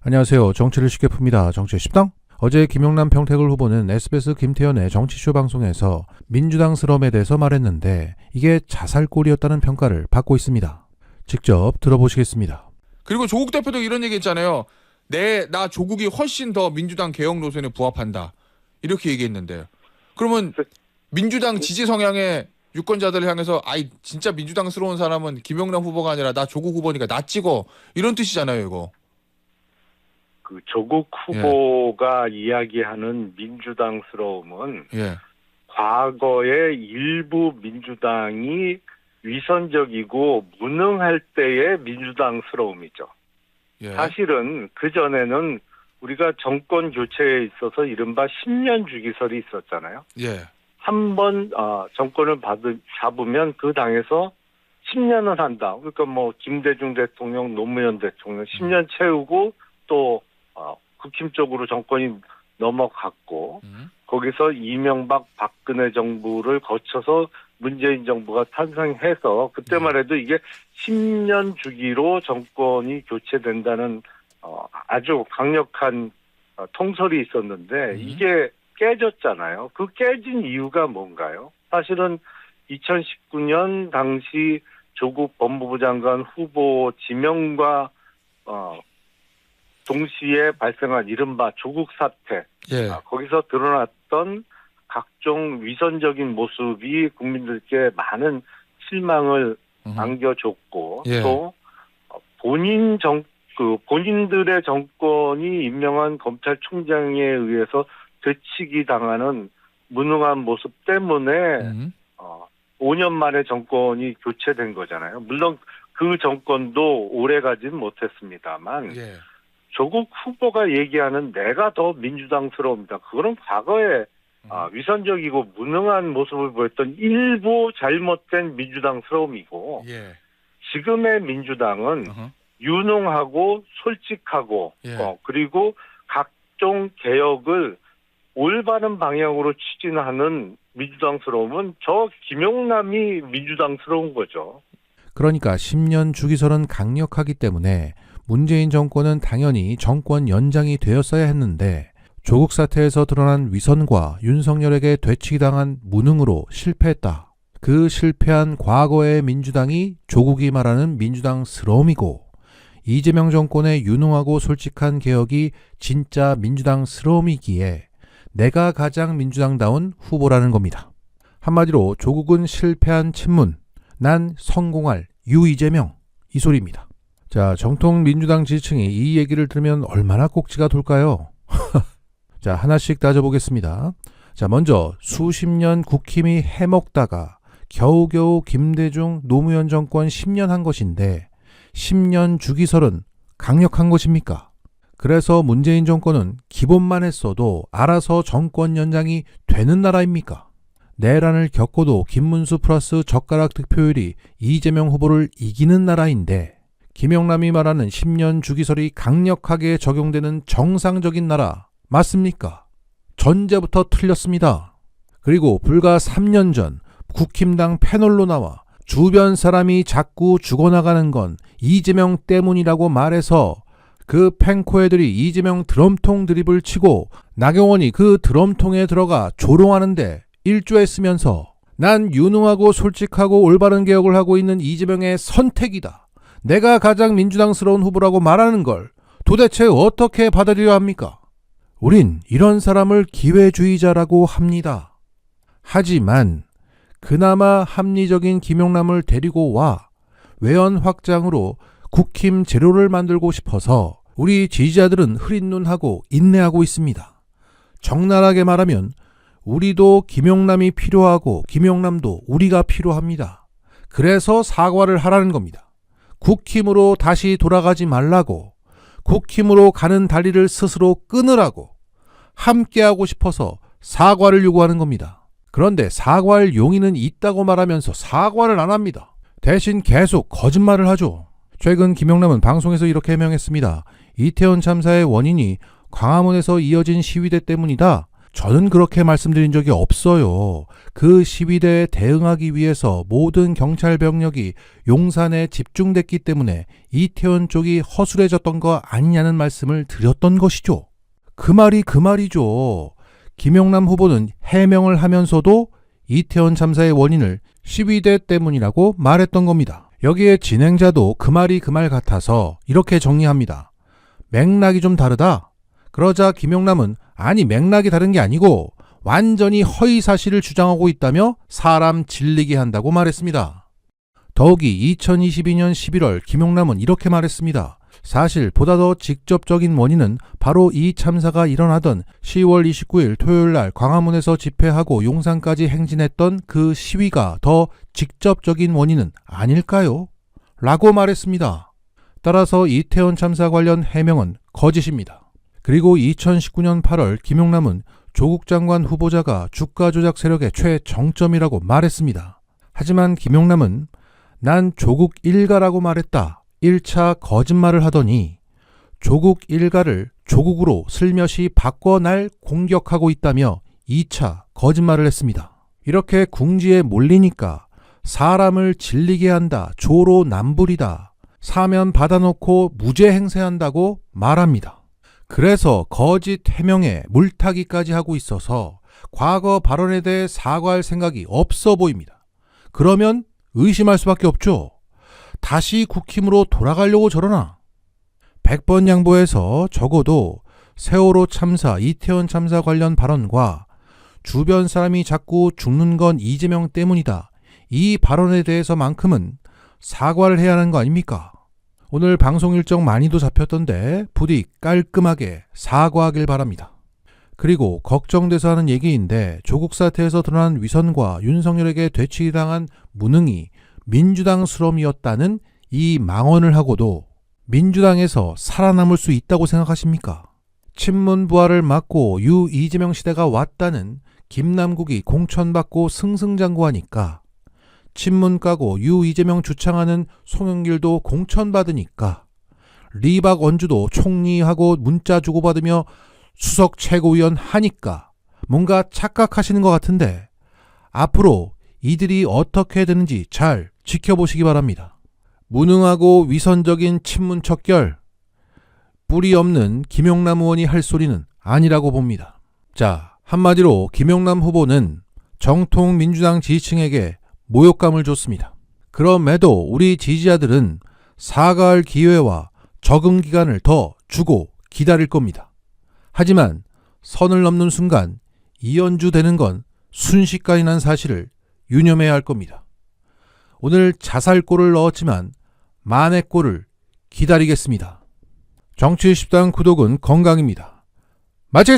안녕하세요. 정치를 쉽게 풉니다. 정치의 십당. 어제 김용남 평택을 후보는 SBS 김태현의 정치쇼 방송에서 민주당스러움에 대해서 말했는데 이게 자살골이었다는 평가를 받고 있습니다. 직접 들어보시겠습니다. 그리고 조국 대표도 이런 얘기 했잖아요. 나 조국이 훨씬 더 민주당 개혁 노선에 부합한다. 이렇게 얘기했는데요. 그러면 민주당 지지 성향의 유권자들을 향해서 진짜 민주당스러운 사람은 김용남 후보가 아니라 나 조국 후보니까 나 찍어. 이런 뜻이잖아요, 이거. 그 조국 후보가 이야기하는 민주당스러움은 과거에 일부 민주당이 위선적이고 무능할 때의 민주당스러움이죠. 사실은 그전에는 우리가 정권 교체에 있어서 이른바 10년 주기설이 있었잖아요. 한번 정권을 잡으면 그 당에서 10년을 한다. 그러니까 김대중 대통령, 노무현 대통령 10년 채우고 또 국힘 쪽으로 정권이 넘어갔고 거기서 이명박 박근혜 정부를 거쳐서 문재인 정부가 탄생해서 그때만 해도 이게 10년 주기로 정권이 교체된다는 아주 강력한 통설이 있었는데 이게 깨졌잖아요. 그 깨진 이유가 뭔가요? 사실은 2019년 당시 조국 법무부 장관 후보 지명과 동시에 발생한 이른바 조국 사태, 거기서 드러났던 각종 위선적인 모습이 국민들께 많은 실망을 안겨줬고 또 본인들의 정권이 임명한 검찰총장에 의해서 되치기 당하는 무능한 모습 때문에 5년 만에 정권이 교체된 거잖아요. 물론 그 정권도 오래 가진 못했습니다만 조국 후보가 얘기하는 내가 더 민주당스러웁니다. 그거는 과거에 위선적이고 무능한 모습을 보였던 일부 잘못된 민주당스러움이고 지금의 민주당은 유능하고 솔직하고 그리고 각종 개혁을 올바른 방향으로 추진하는 민주당스러움은 저 김용남이 민주당스러운 거죠. 그러니까 10년 주기설은 강력하기 때문에 문재인 정권은 당연히 정권 연장이 되었어야 했는데 조국 사태에서 드러난 위선과 윤석열에게 되치기당한 무능으로 실패했다. 그 실패한 과거의 민주당이 조국이 말하는 민주당스러움이고 이재명 정권의 유능하고 솔직한 개혁이 진짜 민주당스러움이기에 내가 가장 민주당다운 후보라는 겁니다. 한마디로 조국은 실패한 친문, 난 성공할 유이재명, 이 소리입니다. 자, 정통 민주당 지지층이 이 얘기를 들으면 얼마나 꼭지가 돌까요? 자, 하나씩 따져보겠습니다. 자, 먼저 수십 년 국힘이 해먹다가 겨우겨우 김대중 노무현 정권 10년 한 것인데 10년 주기설은 강력한 것입니까? 그래서 문재인 정권은 기본만 했어도 알아서 정권 연장이 되는 나라입니까? 내란을 겪고도 김문수 플러스 젓가락 득표율이 이재명 후보를 이기는 나라인데 김용남이 말하는 10년 주기설이 강력하게 적용되는 정상적인 나라 맞습니까? 전제부터 틀렸습니다. 그리고 불과 3년 전 국힘당 패널로 나와 주변 사람이 자꾸 죽어나가는 건 이재명 때문이라고 말해서 그 팽코애들이 이재명 드럼통 드립을 치고 나경원이 그 드럼통에 들어가 조롱하는데 일조했으면서 난 유능하고 솔직하고 올바른 개혁을 하고 있는 이재명의 선택이다. 내가 가장 민주당스러운 후보라고 말하는 걸 도대체 어떻게 받아들여야 합니까? 우린 이런 사람을 기회주의자라고 합니다. 하지만 그나마 합리적인 김용남을 데리고 와 외연 확장으로 국힘 제로를 만들고 싶어서 우리 지지자들은 흐린 눈하고 인내하고 있습니다. 적나라하게 말하면 우리도 김용남이 필요하고 김용남도 우리가 필요합니다. 그래서 사과를 하라는 겁니다. 국힘으로 다시 돌아가지 말라고, 국힘으로 가는 다리를 스스로 끊으라고, 함께하고 싶어서 사과를 요구하는 겁니다. 그런데 사과할 용의는 있다고 말하면서 사과를 안 합니다. 대신 계속 거짓말을 하죠. 최근 김용남은 방송에서 이렇게 해명했습니다. 이태원 참사의 원인이 광화문에서 이어진 시위대 때문이다. 저는 그렇게 말씀드린 적이 없어요. 그 시위대에 대응하기 위해서 모든 경찰 병력이 용산에 집중됐기 때문에 이태원 쪽이 허술해졌던 거 아니냐는 말씀을 드렸던 것이죠. 그 말이죠. 김용남 후보는 해명을 하면서도 이태원 참사의 원인을 시위대 때문이라고 말했던 겁니다. 여기에 진행자도 그 말이 그 말 같아서 이렇게 정리합니다. 맥락이 좀 다르다. 그러자 김용남은 아니 맥락이 다른 게 아니고 완전히 허위 사실을 주장하고 있다며 사람 질리게 한다고 말했습니다. 더욱이 2022년 11월 김용남은 이렇게 말했습니다. 사실 보다 더 직접적인 원인은 바로 이 참사가 일어나던 10월 29일 토요일 날 광화문에서 집회하고 용산까지 행진했던 그 시위가 더 직접적인 원인은 아닐까요? 라고 말했습니다. 따라서 이태원 참사 관련 해명은 거짓입니다. 그리고 2019년 8월 김용남은 조국 장관 후보자가 주가 조작 세력의 최정점이라고 말했습니다. 하지만 김용남은 난 조국 일가라고 말했다. 1차 거짓말을 하더니 조국 일가를 조국으로 슬며시 바꿔 날 공격하고 있다며 2차 거짓말을 했습니다. 이렇게 궁지에 몰리니까 사람을 질리게 한다, 조로남불이다, 사면 받아놓고 무죄 행세한다고 말합니다. 그래서 거짓 해명에 물타기까지 하고 있어서 과거 발언에 대해 사과할 생각이 없어 보입니다. 그러면 의심할 수밖에 없죠. 다시 국힘으로 돌아가려고 저러나? 100번 양보해서 적어도 세월호 참사, 이태원 참사 관련 발언과 주변 사람이 자꾸 죽는 건 이재명 때문이다. 이 발언에 대해서만큼은 사과를 해야 하는 거 아닙니까? 오늘 방송 일정 많이도 잡혔던데 부디 깔끔하게 사과하길 바랍니다. 그리고 걱정돼서 하는 얘기인데 조국 사태에서 드러난 위선과 윤석열에게 되치기당한 무능이 민주당스러움이었다는 이 망언을 하고도 민주당에서 살아남을 수 있다고 생각하십니까? 친문 부활을 막고 이재명 시대가 왔다는 김남국이 공천받고 승승장구하니까 친문 까고 이재명 주창하는 송영길도 공천받으니까 리박 원주도 총리하고 문자 주고받으며 수석 최고위원 하니까 뭔가 착각하시는 것 같은데 앞으로 이들이 어떻게 되는지 잘 지켜보시기 바랍니다. 무능하고 위선적인 친문 척결, 뿌리 없는 김용남 의원이 할 소리는 아니라고 봅니다. 자, 한마디로 김용남 후보는 정통 민주당 지지층에게 모욕감을 줬습니다. 그럼에도 우리 지지자들은 사과할 기회와 적응 기간을 더 주고 기다릴 겁니다. 하지만 선을 넘는 순간 이연주 되는 건 순식간이란 사실을 유념해야 할 겁니다. 오늘 자살골을 넣었지만 만회골을 기다리겠습니다. 정치10당 구독은 건강입니다. 마치겠습니다.